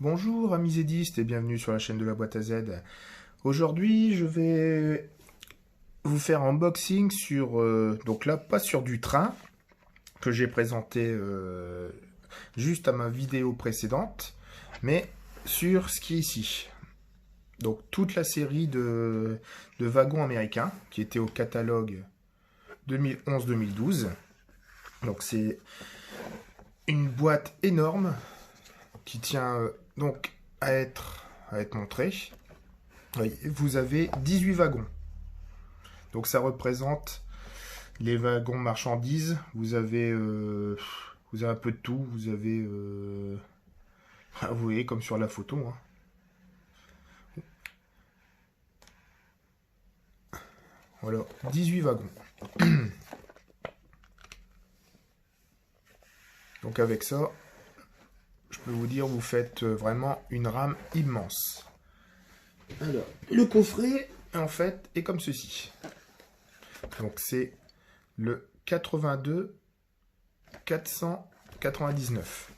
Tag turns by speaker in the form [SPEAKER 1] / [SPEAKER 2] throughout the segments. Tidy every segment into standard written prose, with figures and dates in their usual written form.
[SPEAKER 1] Bonjour amis zédistes et bienvenue sur la chaîne de la boîte à Z. Aujourd'hui je vais vous faire un unboxing sur, donc là pas sur du train que j'ai présenté juste à ma vidéo précédente, mais sur ce qui est ici. Donc toute la série de wagons américains qui étaient au catalogue 2011-2012. Donc c'est une boîte énorme qui tient donc à être montrée. Oui, vous avez 18 wagons. Donc ça représente les wagons marchandises. Vous avez un peu de tout. Vous avez, vous voyez comme sur la photo. Hein. Voilà, 18 wagons. Donc avec ça, je peux vous dire, vous faites vraiment une rame immense. Alors, le coffret, en fait, est comme ceci. Donc c'est le 82 499.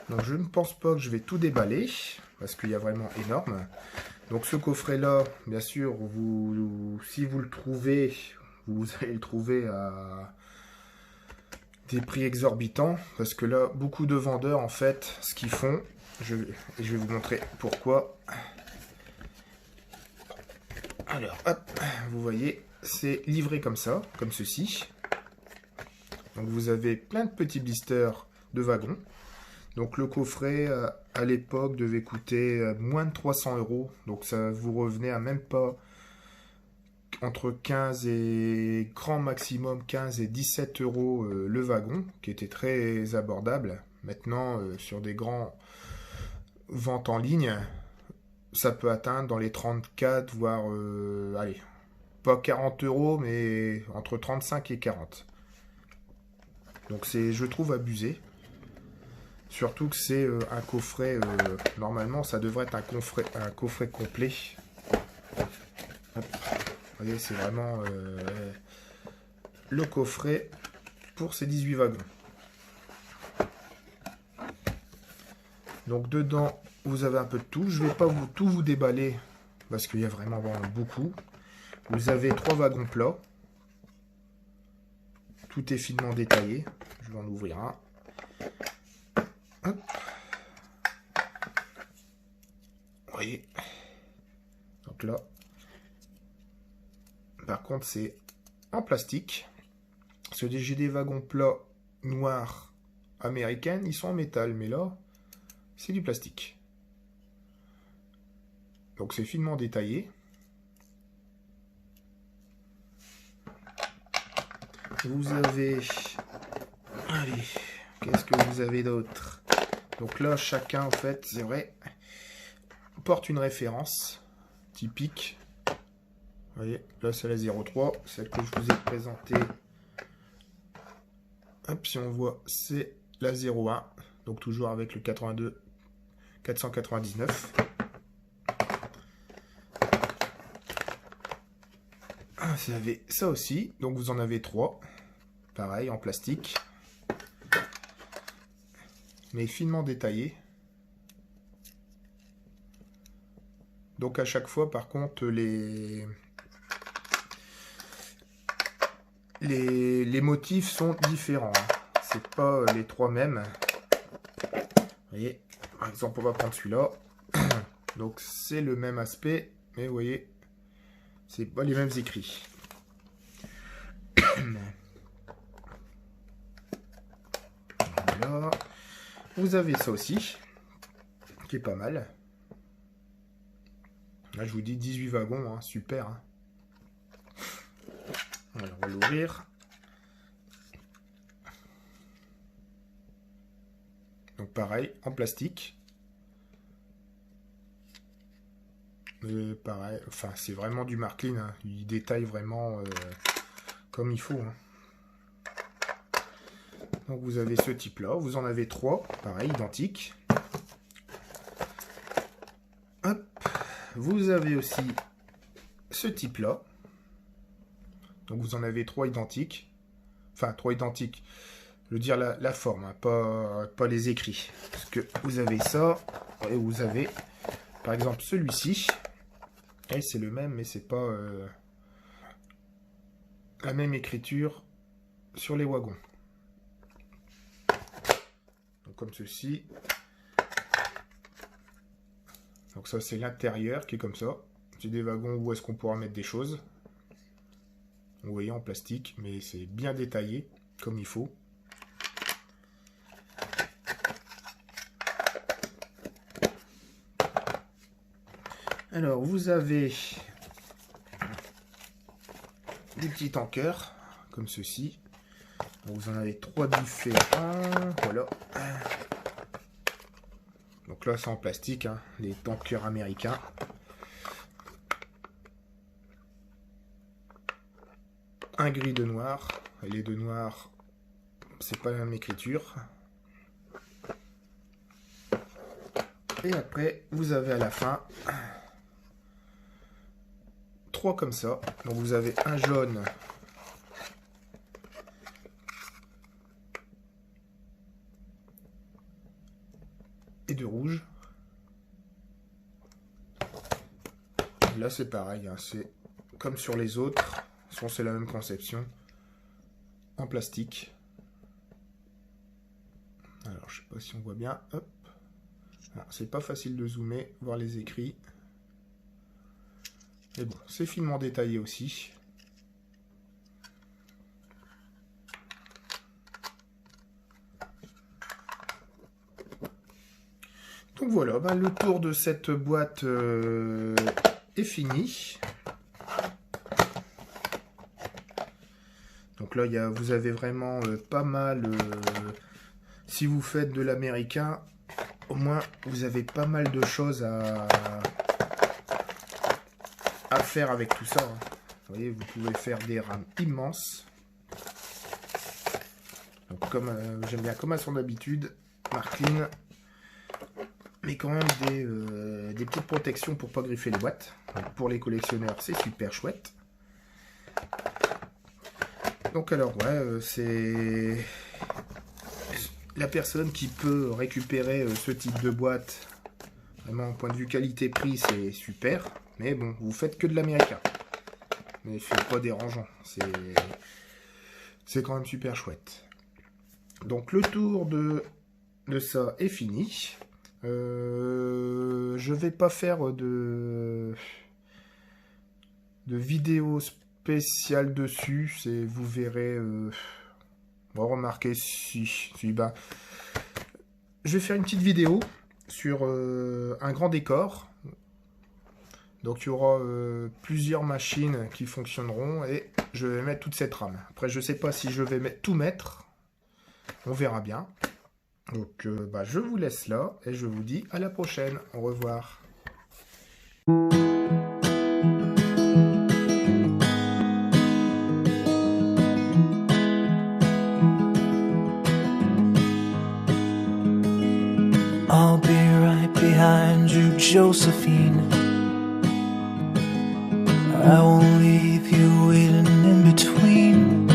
[SPEAKER 1] Donc je ne pense pas que je vais tout déballer, parce qu'il y a vraiment énorme. Donc ce coffret-là, bien sûr, si vous le trouvez, vous allez le trouver à des prix exorbitants, parce que là, beaucoup de vendeurs, en fait, ce qu'ils font, je vais vous montrer pourquoi. Alors, hop, vous voyez, c'est livré comme ça, comme ceci. Donc vous avez plein de petits blisters de wagons. Donc le coffret, à l'époque, devait coûter moins de 300 €. Donc ça vous revenait à même pas entre 15 et grand maximum 15 et 17 € le wagon, qui était très abordable. Maintenant, sur des grands ventes en ligne, ça peut atteindre dans les 34, voire, allez, pas 40 €, mais entre 35 et 40. Donc c'est, je trouve, abusé. Surtout que c'est un coffret, normalement ça devrait être un coffret complet. Hop. Vous voyez, c'est vraiment le coffret pour ces 18 wagons. Donc dedans, vous avez un peu de tout. Je ne vais pas tout vous déballer parce qu'il y a vraiment beaucoup. Vous avez 3 wagons plats. Tout est finement détaillé. Je vais en ouvrir un. Hop. Vous voyez. Donc là, par contre, c'est en plastique. Parce que j'ai des wagons plats noirs américains, ils sont en métal, mais là, c'est du plastique. Donc c'est finement détaillé. Vous avez... Allez, qu'est-ce que vous avez d'autre? Donc là, chacun, en fait, c'est vrai, porte une référence typique. Vous voyez, là c'est la 03, celle que je vous ai présentée. Hop, si on voit, c'est la 01, donc toujours avec le 82 499. Vous avez ça aussi, donc vous en avez 3, pareil, en plastique, mais finement détaillé. Donc à chaque fois, par contre, les motifs sont différents. C'est pas les 3 mêmes. Vous voyez, par exemple, on va prendre celui-là. Donc c'est le même aspect, mais vous voyez, c'est pas les mêmes écrits. Voilà. Vous avez ça aussi, qui est pas mal. Là, je vous dis 18 wagons, hein, super. Hein. Alors, on va l'ouvrir. Donc pareil, en plastique. Pareil, enfin c'est vraiment du Marklin, hein. Il détaille vraiment comme il faut. Hein. Donc vous avez ce type là, vous en avez 3, pareil, identiques. Hop. Vous avez aussi ce type là. Donc vous en avez 3 identiques. Enfin 3 identiques. Je veux dire la forme, hein, pas les écrits. Parce que vous avez ça, et vous avez, par exemple, celui-ci. Et c'est le même, mais c'est pas la même écriture sur les wagons. Donc, comme ceci. Donc ça, c'est l'intérieur qui est comme ça. C'est des wagons où est-ce qu'on pourra mettre des choses. Vous voyez, en plastique, mais c'est bien détaillé, comme il faut. Alors, vous avez des petits tankers, comme ceci. Vous en avez 3 différents. Voilà. Donc là, c'est en plastique, hein, les tankers américains. Un gris de noir. Et les deux noirs, c'est pas la même écriture. Et après, vous avez à la fin 3 comme ça. Donc vous avez un jaune, et 2 rouges. Là c'est pareil, hein, c'est comme sur les autres. C'est la même conception en plastique. Alors je sais pas si on voit bien. Hop. C'est pas facile de zoomer, voir les écrits. Mais bon, c'est finement détaillé aussi. Donc voilà, ben le tour de cette boîte est fini. Donc là, vous avez vraiment pas mal. Si vous faites de l'américain, au moins vous avez pas mal de choses à faire avec tout ça. Hein. Vous voyez, vous pouvez faire des rames immenses. Donc comme j'aime bien, comme à son habitude, Marklin, mais quand même des petites protections pour pas griffer les boîtes. Donc pour les collectionneurs, c'est super chouette. Donc alors ouais, c'est la personne qui peut récupérer ce type de boîte. Vraiment, point de vue qualité-prix, c'est super. Mais bon, vous faites que de l'américain. Mais c'est pas dérangeant. C'est quand même super chouette. Donc le tour de ça est fini. Je vais pas faire de vidéo spéciale dessus. Vous verrez. Bon, remarquez si bah, je vais faire une petite vidéo sur un grand décor. Donc il y aura plusieurs machines qui fonctionneront et je vais mettre toute cette rame. Après je sais pas si je vais tout mettre. On verra bien. Donc bah, je vous laisse là et je vous dis à la prochaine. Au revoir.
[SPEAKER 2] I'll be right behind you, Josephine. I won't leave you waiting in between.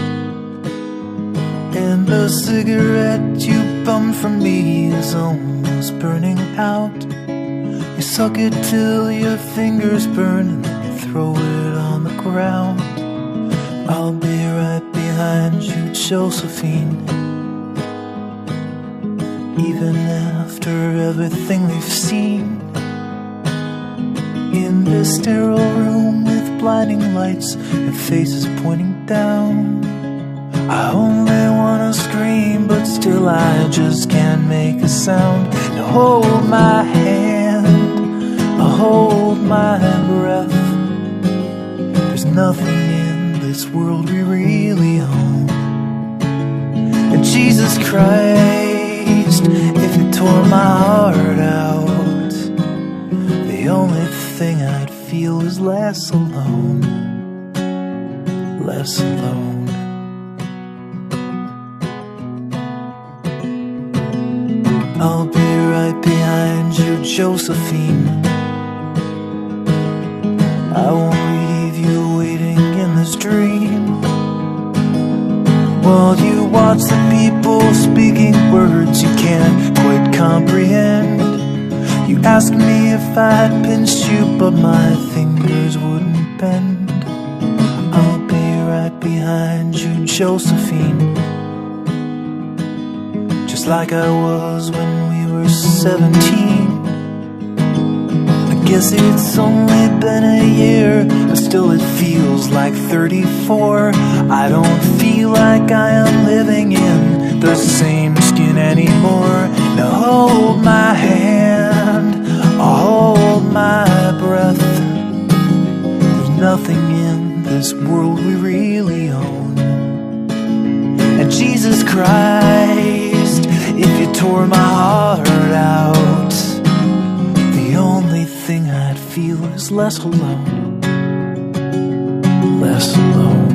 [SPEAKER 2] And the cigarette you bummed from me is almost burning out. You suck it till your fingers burn and then you throw it on the ground. I'll be right behind you, Josephine. Even after everything we've seen. In this sterile room with blinding lights and faces pointing down. I only wanna scream, but still I just can't make a sound. Now hold my hand, I'll hold my breath. There's nothing in this world we really own. And Jesus Christ, if you tore my heart out, the only thing I'd feel is less alone. Less alone. I'll be right behind you, Josephine. I won't leave you waiting in this dream while you watch lots of people speaking words you can't quite comprehend. You asked me if I'd pinched you, but my fingers wouldn't bend. I'll be right behind you, Josephine, just like I was when we were 17. I guess it's only been a year, but still it feels like 34. I don't feel like I am living in the same skin anymore. Now hold my hand, I'll hold my breath. There's nothing in this world we really own. And Jesus Christ, if you tore my heart out, the only thing I'd feel is less alone. Less alone.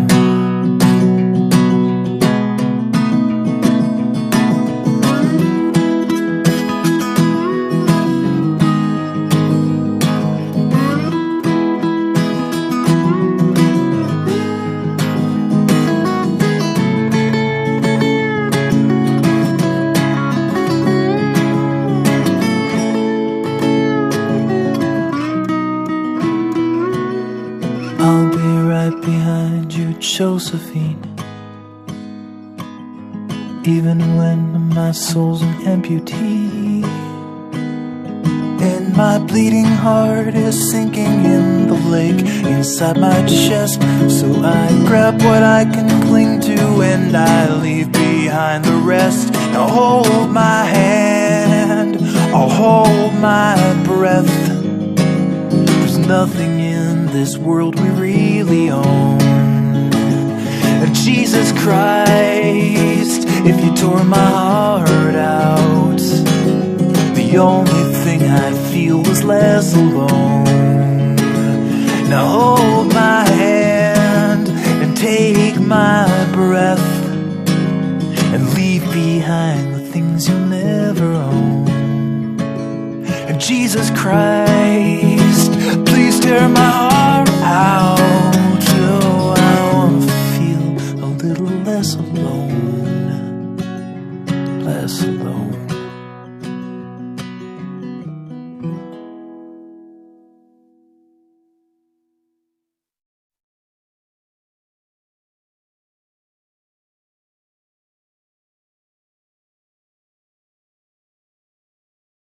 [SPEAKER 2] I'll be right behind you, Josephine, even when my soul's an amputee, and my bleeding heart is sinking in the lake inside my chest. So I grab what I can cling to and I leave behind the rest. Now hold my hand, I'll hold my breath. There's nothing in this world we really own. And Jesus Christ, if you tore my heart out, the only thing I'd feel was less alone. Now hold my hand and take my breath, and leave behind the things you'll never own. And Jesus Christ, please tear my heart